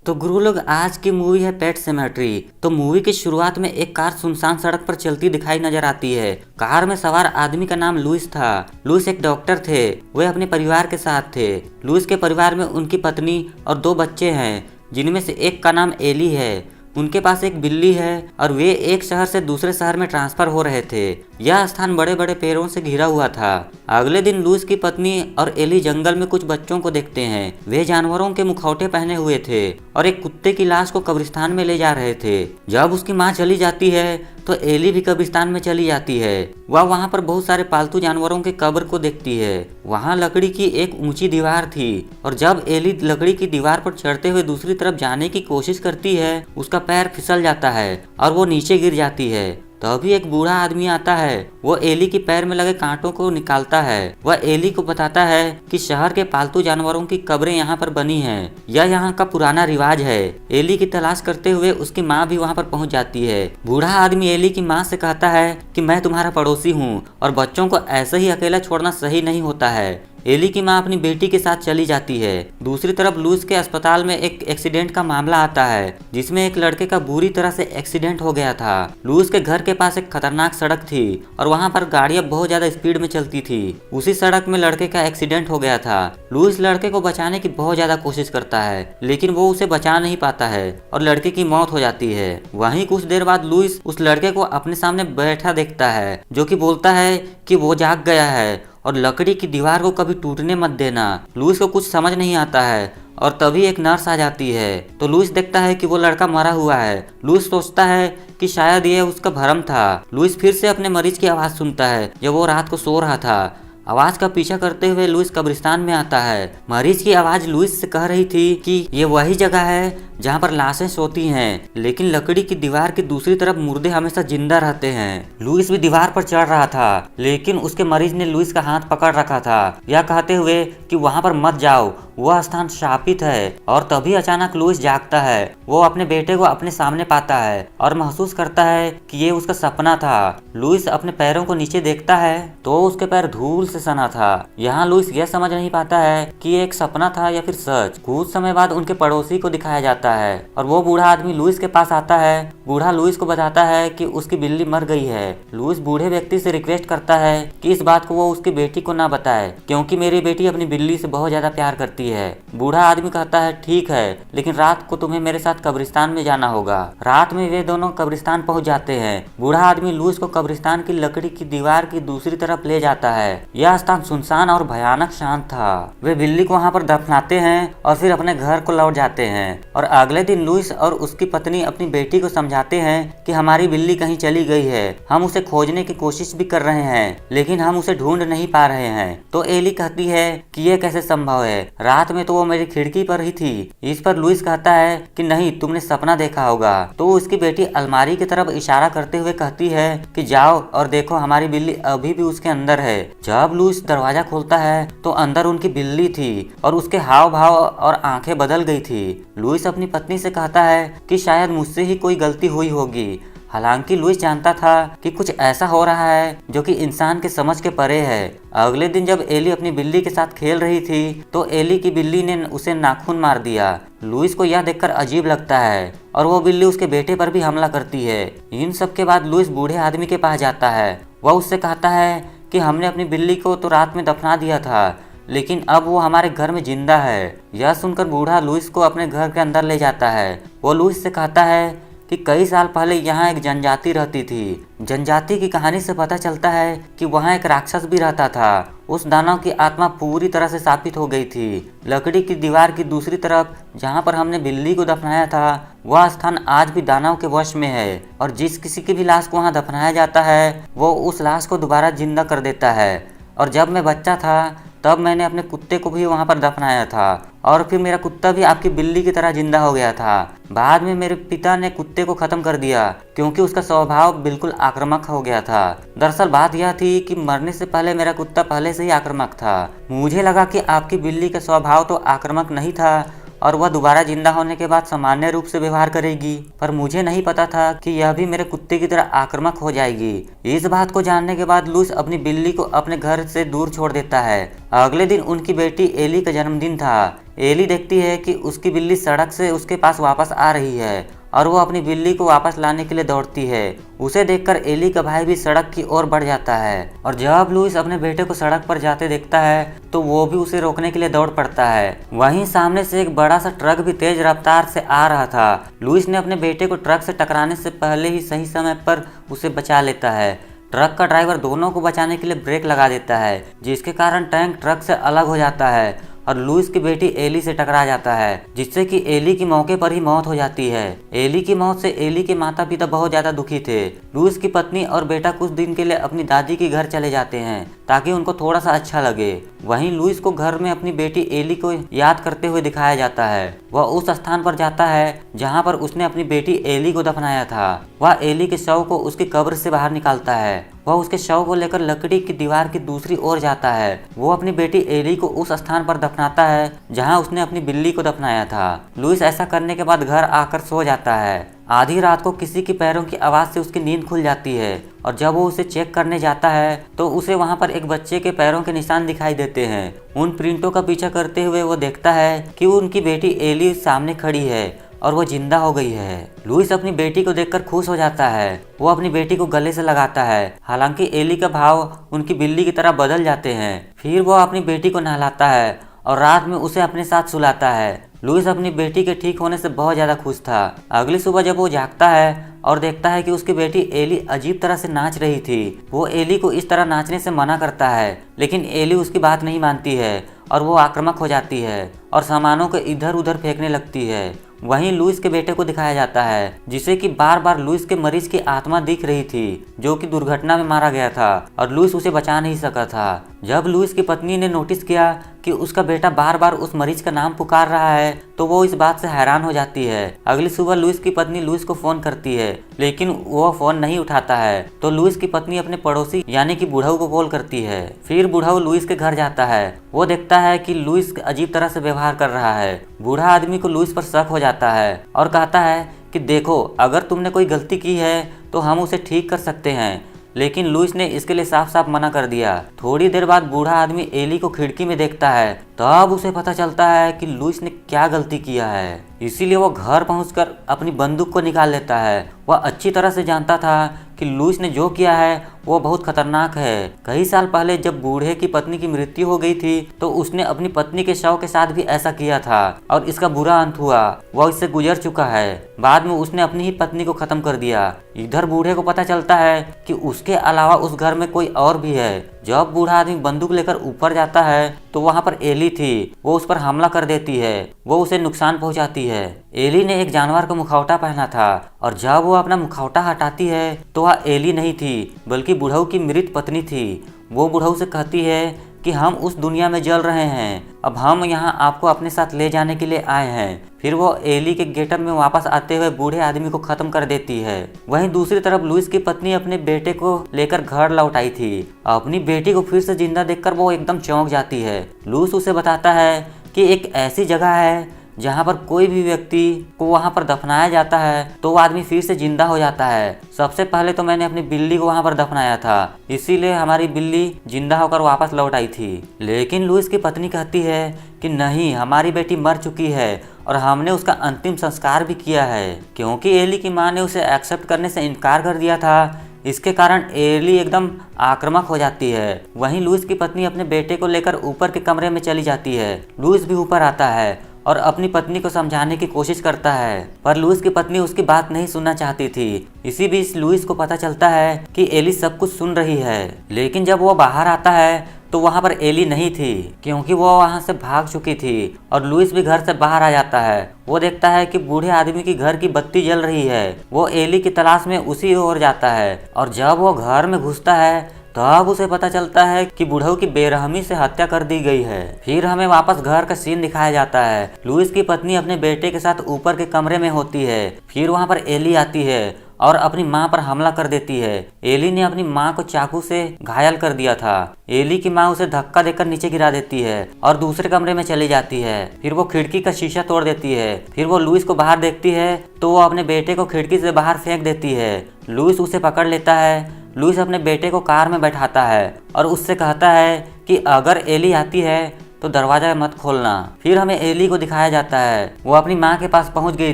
तो गुरु लोग, आज की मूवी है पेट सेमेट्री। तो मूवी की शुरुआत में एक कार सुनसान सड़क पर चलती दिखाई नजर आती है। कार में सवार आदमी का नाम लुइस था। लुइस एक डॉक्टर थे। वे अपने परिवार के साथ थे। लुइस के परिवार में उनकी पत्नी और 2 बच्चे हैं, जिनमें से एक का नाम एली है। उनके पास एक बिल्ली है और वे एक शहर से दूसरे शहर में ट्रांसफर हो रहे थे। यह स्थान बड़े बड़े पेड़ों से घिरा हुआ था। अगले दिन लुइस की पत्नी और एली जंगल में कुछ बच्चों को देखते हैं। वे जानवरों के मुखौटे पहने हुए थे और एक कुत्ते की लाश को कब्रिस्तान में ले जा रहे थे। जब उसकी माँ चली जाती है तो एली भी कब्रिस्तान में चली जाती है। वह वहाँ पर बहुत सारे पालतू जानवरों के कब्र को देखती है। वहाँ लकड़ी की एक ऊंची दीवार थी और जब एली लकड़ी की दीवार पर चढ़ते हुए दूसरी तरफ जाने की कोशिश करती है, उसका पैर फिसल जाता है और वो नीचे गिर जाती है। तभी एक बूढ़ा आदमी आता है। वो एली के पैर में लगे कांटों को निकालता है। वह एली को बताता है कि शहर के पालतू जानवरों की कब्रें यहाँ पर बनी हैं। यह यहाँ का पुराना रिवाज है। एली की तलाश करते हुए उसकी माँ भी वहाँ पर पहुँच जाती है। बूढ़ा आदमी एली की माँ से कहता है कि मैं तुम्हारा पड़ोसी हूँ और बच्चों को ऐसे ही अकेला छोड़ना सही नहीं होता है। एली की मां अपनी बेटी के साथ चली जाती है। दूसरी तरफ लुइस के अस्पताल में एक एक्सीडेंट का मामला आता है, जिसमें एक लड़के का बुरी तरह से एक्सीडेंट हो गया था। लुइस के घर के पास एक खतरनाक सड़क थी और वहां पर गाड़ियां बहुत ज्यादा स्पीड में चलती थी। उसी सड़क में लड़के का एक्सीडेंट हो गया था। लुइस लड़के को बचाने की बहुत ज्यादा कोशिश करता है, लेकिन वो उसे बचा नहीं पाता है और लड़के की मौत हो जाती है। वहीं कुछ देर बाद लुइस उस लड़के को अपने सामने बैठा देखता है, जो कि बोलता है कि वो जाग गया है और लकड़ी की दीवार को कभी टूटने मत देना। लुइस को कुछ समझ नहीं आता है और तभी एक नर्स आ जाती है। तो लुइस देखता है कि वो लड़का मरा हुआ है। लुइस सोचता है कि शायद ये उसका भ्रम था। लुइस फिर से अपने मरीज की आवाज़ सुनता है जब वो रात को सो रहा था। आवाज का पीछा करते हुए लुइस कब्रिस्तान में आता है। मरीज की आवाज लुइस से कह रही थी कि ये वही जगह है जहाँ पर लाशें सोती हैं, लेकिन लकड़ी की दीवार की दूसरी तरफ मुर्दे हमेशा जिंदा रहते हैं। लुइस भी दीवार पर चढ़ रहा था, लेकिन उसके मरीज ने लुइस का हाथ पकड़ रखा था, यह कहते हुए कि वहाँ पर मत जाओ, वह स्थान शापित है। और तभी अचानक लुइस जागता है। वो अपने बेटे को अपने सामने पाता है और महसूस करता है कि ये उसका सपना था। लुइस अपने पैरों को नीचे देखता है तो उसके पैर धूल से सना था। यहाँ लुइस यह समझ नहीं पाता है कि ये एक सपना था या फिर सच। कुछ समय बाद उनके पड़ोसी को दिखाया जाता है और वो बूढ़ा आदमी लुइस के पास आता है। बूढ़ा लुइस को बताता है कि उसकी बिल्ली मर गई है। लुइस बूढ़े व्यक्ति से रिक्वेस्ट करता है कि इस बात को वो उसकी बेटी को ना बताए, क्योंकि मेरी बेटी अपनी बिल्ली से बहुत ज्यादा प्यार करती है। बूढ़ा आदमी कहता है ठीक है, लेकिन रात को तुम्हें मेरे साथ कब्रिस्तान में जाना होगा। रात में वे दोनों कब्रिस्तान पहुंच जाते हैं। बूढ़ा आदमी लुइस को कब्रिस्तान की लकड़ी की दीवार की दूसरी तरफ ले जाता है। यह स्थान सुनसान और भयानक शांत था। वे बिल्ली को वहाँ पर दफनाते हैं और फिर अपने घर को लौट जाते हैं। और अगले दिन लुइस और उसकी पत्नी अपनी बेटी को समझाते हैं कि हमारी बिल्ली कहीं चली गई है, हम उसे खोजने की कोशिश भी कर रहे हैं, लेकिन हम उसे ढूंढ नहीं पा रहे हैं। तो एली कहती है कि यह कैसे संभव है, रात में तो वो मेरी खिड़की पर ही थी। इस पर लुइस कहता है कि नहीं, तुमने सपना देखा होगा। तो उसकी बेटी अलमारी की तरफ इशारा करते हुए कहती है कि जाओ और देखो, हमारी बिल्ली अभी भी उसके अंदर है। जब लुइस दरवाजा खोलता है तो अंदर उनकी बिल्ली थी और उसके हाव भाव और आंखें बदल गई थी। लुइस अपनी पत्नी से कहता है कि शायद मुझसे ही कोई गलती हुई होगी। हालांकि लुइस जानता था कि कुछ ऐसा हो रहा है जो कि इंसान के समझ के परे है। अगले दिन जब एली अपनी बिल्ली के साथ खेल रही थी तो एली की बिल्ली ने उसे नाखून मार दिया। लुइस को यह देखकर अजीब लगता है और वो बिल्ली उसके बेटे पर भी हमला करती है। इन सब के बाद लुइस बूढ़े आदमी के पास जाता है। वह उससे कहता है कि हमने अपनी बिल्ली को तो रात में दफना दिया था, लेकिन अब वो हमारे घर में जिंदा है। यह सुनकर बूढ़ा लुइस को अपने घर के अंदर ले जाता है। वो लुइस से कहता है कि कई साल पहले यहाँ एक जनजाति रहती थी। जनजाति की कहानी से पता चलता है कि वहाँ एक राक्षस भी रहता था। उस दानव की आत्मा पूरी तरह से शापित हो गई थी। लकड़ी की दीवार की दूसरी तरफ जहाँ पर हमने बिल्ली को दफनाया था, वह स्थान आज भी दानव के वश में है और जिस किसी की भी लाश को वहाँ दफनाया जाता है, वो उस लाश को दोबारा जिंदा कर देता है। और जब मैं बच्चा था तब मैंने अपने कुत्ते को भी वहाँ पर दफनाया था और फिर मेरा कुत्ता भी आपकी बिल्ली की तरह जिंदा हो गया था। बाद में मेरे पिता ने कुत्ते को खत्म कर दिया क्योंकि उसका स्वभाव बिल्कुल आक्रामक हो गया था। दरअसल बात यह थी कि मरने से पहले मेरा कुत्ता पहले से ही आक्रामक था। मुझे लगा कि आपकी बिल्ली का स्वभाव तो आक्रामक नहीं था और वह दोबारा जिंदा होने के बाद सामान्य रूप से व्यवहार करेगी, पर मुझे नहीं पता था कि यह भी मेरे कुत्ते की तरह आक्रामक हो जाएगी। इस बात को जानने के बाद लुइस अपनी बिल्ली को अपने घर से दूर छोड़ देता है। अगले दिन उनकी बेटी एली का जन्मदिन था। एली देखती है कि उसकी बिल्ली सड़क से उसके पास वापस आ रही है और वो अपनी बिल्ली को वापस लाने के लिए दौड़ती है। उसे देखकर एली का भाई भी सड़क की ओर बढ़ जाता है और जब लुइस अपने बेटे को सड़क पर जाते देखता है तो वो भी उसे रोकने के लिए दौड़ पड़ता है। वहीं सामने से एक बड़ा सा ट्रक भी तेज रफ्तार से आ रहा था। लुइस ने अपने बेटे को ट्रक से टकराने से पहले ही सही समय पर उसे बचा लेता है। ट्रक का ड्राइवर दोनों को बचाने के लिए ब्रेक लगा देता है, जिसके कारण टैंक ट्रक से अलग हो जाता है और लुइस की बेटी एली से टकरा जाता है, जिससे कि एली की मौके पर ही मौत हो जाती है। एली की मौत से एली के माता पिता बहुत ज्यादा दुखी थे। लुइस की पत्नी और बेटा कुछ दिन के लिए अपनी दादी के घर चले जाते हैं ताकि उनको थोड़ा सा अच्छा लगे। वहीं लुइस को घर में अपनी बेटी एली को याद करते हुए दिखाया जाता है। वह उस स्थान पर जाता है जहाँ पर उसने अपनी बेटी एली को दफनाया था। वह एली के शव को उसकी कब्र से बाहर निकालता है। वह उसके शव को लेकर लकड़ी की दीवार की दूसरी ओर जाता है। वो अपनी बेटी एली को उस स्थान पर दफनाता है जहां उसने अपनी बिल्ली को दफनाया था। लुइस ऐसा करने के बाद घर आकर सो जाता है। आधी रात को किसी के पैरों की आवाज से उसकी नींद खुल जाती है और जब वो उसे चेक करने जाता है तो उसे वहां पर एक बच्चे के पैरों के निशान दिखाई देते हैं। उन प्रिंटों का पीछा करते हुए वो देखता है कि उनकी बेटी एली सामने खड़ी है और वो जिंदा हो गई है। लुइस अपनी बेटी को देखकर खुश हो जाता है। वो अपनी बेटी को गले से लगाता है। हालांकि एली का भाव उनकी बिल्ली की तरह बदल जाते हैं। फिर वो अपनी बेटी को नहलाता है और रात में उसे अपने साथ सुलाता है। लुइस अपनी बेटी के ठीक होने से बहुत ज्यादा खुश था। अगली सुबह जब वो जागता है और देखता है कि उसकी बेटी एली अजीब तरह से नाच रही थी, वो एली को इस तरह नाचने से मना करता है, लेकिन एली उसकी बात नहीं मानती है और वो आक्रामक हो जाती है और सामानों को इधर उधर फेंकने लगती है। वहीं लुइस के बेटे को दिखाया जाता है, जिसे कि बार बार लुइस के मरीज की आत्मा दिख रही थी, जो कि दुर्घटना में मारा गया था और लुइस उसे बचा नहीं सका था। जब लुइस की पत्नी ने नोटिस किया कि उसका बेटा बार बार उस मरीज का नाम पुकार रहा है तो वो इस बात से हैरान हो जाती है। अगली सुबह लुइस की पत्नी लुइस को फोन करती है, लेकिन वो फोन नहीं उठाता है तो लुइस की पत्नी अपने पड़ोसी यानी कि बुढ़ऊ को कॉल करती है। फिर बुढ़ऊ लुइस के घर जाता है। वो देखता है कि लुइस अजीब तरह से व्यवहार कर रहा है। बूढ़ा आदमी को लुइस पर शक हो जाता है और कहता है कि देखो, अगर तुमने कोई गलती की है तो हम उसे ठीक कर सकते हैं, लेकिन लुइस ने इसके लिए साफ साफ मना कर दिया। थोड़ी देर बाद बूढ़ा आदमी एली को खिड़की में देखता है, तब उसे पता चलता है कि लुइस ने क्या गलती किया है। इसीलिए वो घर पहुंचकर अपनी बंदूक को निकाल लेता है। वह अच्छी तरह से जानता था कि लुइस ने जो किया है वो बहुत खतरनाक है। कई साल पहले जब बूढ़े की पत्नी की मृत्यु हो गई थी तो उसने अपनी पत्नी के शव के साथ भी ऐसा किया था और इसका बुरा अंत हुआ। वह इससे गुजर चुका है। बाद में उसने अपनी ही पत्नी को खत्म कर दिया। इधर बूढ़े को पता चलता है कि उसके अलावा उस घर में कोई और भी है। जब बूढ़ा आदमी बंदूक लेकर ऊपर जाता है तो वहां पर एली थी। वो उस पर हमला कर देती है। वो उसे नुकसान पहुंचाती है। एली ने एक जानवर का मुखौटा पहना था और जब वो अपना मुखौटा हटाती है तो वह एली नहीं थी बल्कि बुढ़ऊ की मृत पत्नी थी। वो बुढ़ऊ से कहती है कि हम उस दुनिया में जल रहे हैं, अब हम यहाँ आपको अपने साथ ले जाने के लिए आए हैं। फिर वो एली के गेटअप में वापस आते हुए बूढ़े आदमी को खत्म कर देती है। वहीं दूसरी तरफ लुइस की पत्नी अपने बेटे को लेकर घर लौट आई थी। अपनी बेटी को फिर से जिंदा देखकर वो एकदम चौंक जाती है। लुइस उसे बताता है कि एक ऐसी जगह है जहाँ पर कोई भी व्यक्ति को वहाँ पर दफनाया जाता है तो वो आदमी फिर से जिंदा हो जाता है। सबसे पहले तो मैंने अपनी बिल्ली को वहाँ पर दफनाया था, इसीलिए हमारी बिल्ली जिंदा होकर वापस लौट आई थी। लेकिन लुइस की पत्नी कहती है कि नहीं, हमारी बेटी मर चुकी है और हमने उसका अंतिम संस्कार भी किया है। क्योंकि एली की माँ ने उसे एक्सेप्ट करने से इनकार कर दिया था, इसके कारण एली एकदम आक्रामक हो जाती है। वहीं लुइस की पत्नी अपने बेटे को लेकर ऊपर के कमरे में चली जाती है। लुइस भी ऊपर आता है और अपनी पत्नी को समझाने की कोशिश करता है, पर लुइस की पत्नी उसकी बात नहीं सुनना चाहती थी। इसी बीच लुइस को पता चलता है कि एली सब कुछ सुन रही है। लेकिन जब वो बाहर आता है तो वहाँ पर एली नहीं थी, क्योंकि वो वहाँ से भाग चुकी थी। और लुइस भी घर से बाहर आ जाता है। वो देखता है कि बूढ़े आदमी की घर की बत्ती जल रही है। वो एली की तलाश में उसी ओर जाता है और जब वो घर में घुसता है तब उसे पता चलता है कि बुढ़ऊ की बेरहमी से हत्या कर दी गई है। फिर हमें वापस घर का सीन दिखाया जाता है। लुइस की पत्नी अपने बेटे के साथ ऊपर के कमरे में होती है। फिर वहाँ पर एली आती है और अपनी माँ पर हमला कर देती है। एली ने अपनी माँ को चाकू से घायल कर दिया था। एली की माँ उसे धक्का देकर नीचे गिरा देती है और दूसरे कमरे में चली जाती है। फिर वो खिड़की का शीशा तोड़ देती है। फिर वो लुइस को बाहर देखती है तो वो अपने बेटे को खिड़की से बाहर फेंक देती है। लुइस उसे पकड़ लेता है। लुइस अपने बेटे को कार में बैठाता है और उससे कहता है कि अगर एली आती है तो दरवाजा मत खोलना। फिर हमें एली को दिखाया जाता है, वो अपनी माँ के पास पहुंच गई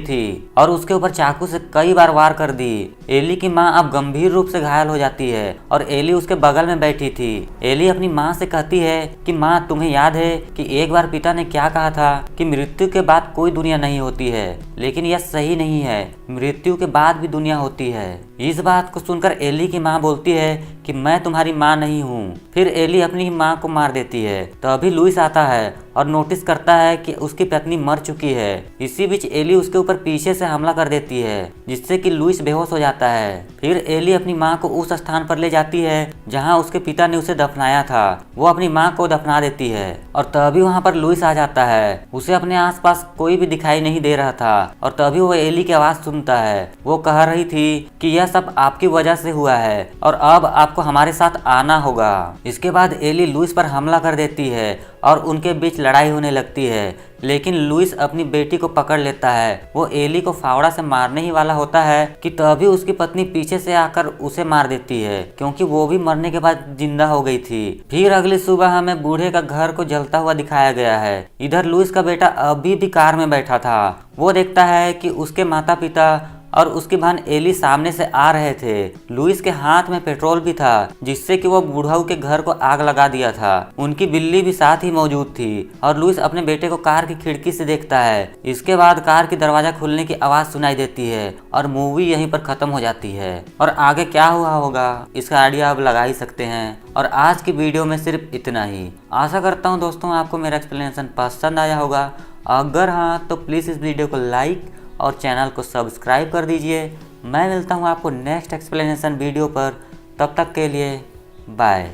थी और उसके ऊपर चाकू से कई बार वार कर दी। एली की माँ अब गंभीर रूप से घायल हो जाती है और एली उसके बगल में बैठी थी। एली अपनी माँ से कहती है कि माँ, तुम्हें याद है कि एक बार पिता ने क्या कहा था कि मृत्यु के बाद कोई दुनिया नहीं होती है, लेकिन यह सही नहीं है, मृत्यु के बाद भी दुनिया होती है। इस बात को सुनकर एली की माँ बोलती है कि मैं तुम्हारी माँ नहीं हूँ। फिर एली अपनी माँ को मार देती है। तो अभी लुइस आता है और नोटिस करता है कि उसकी पत्नी मर चुकी है। इसी बीच एली उसके ऊपर पीछे से हमला कर देती है, जिससे कि लुइस बेहोश हो जाता है। फिर एली अपनी माँ को उस स्थान पर ले जाती है जहाँ उसके पिता ने उसे दफनाया था। वो अपनी माँ को दफना देती है और तभी वहाँ पर लुइस आ जाता है। उसे अपने आसपास कोई भी दिखाई नहीं दे रहा था और तभी वो एली की आवाज़ सुनता है। वो कह रही थी कि यह सब आपकी वजह से हुआ है और अब आपको हमारे साथ आना होगा। इसके बाद एली लुइस पर हमला कर देती है और उनके बीच लड़ाई होने लगती है, लेकिन लुइस अपनी बेटी को पकड़ लेता है। वो एली को फावड़ा से मारने ही वाला होता है कि तभी उसकी पत्नी पीछे से आकर उसे मार देती है, क्योंकि वो भी मरने के बाद जिंदा हो गई थी। फिर अगली सुबह हमें बूढ़े का घर को जलता हुआ दिखाया गया है। इधर लुइस का बेटा अभी भी कार में बैठा था। वो देखता है कि उसके माता पिता और उसकी बहन एली सामने से आ रहे थे। लुइस के हाथ में पेट्रोल भी था, जिससे कि वो बुढ़ाऊ के घर को आग लगा दिया था। उनकी बिल्ली भी साथ ही मौजूद थी और लुइस अपने बेटे को कार की खिड़की से देखता है। इसके बाद कार की दरवाजा खुलने की आवाज सुनाई देती है और मूवी यहीं पर खत्म हो जाती है। और आगे क्या हुआ होगा इसका आइडिया आप लगा ही सकते हैं। और आज की वीडियो में सिर्फ इतना ही। आशा करता हूँ दोस्तों आपको मेरा एक्सप्लेनेशन पसंद आया होगा। अगर हाँ तो प्लीज़ इस वीडियो को लाइक और चैनल को सब्सक्राइब कर दीजिए। मैं मिलता हूँ आपको नेक्स्ट एक्सप्लेनेशन वीडियो पर। तब तक के लिए बाय।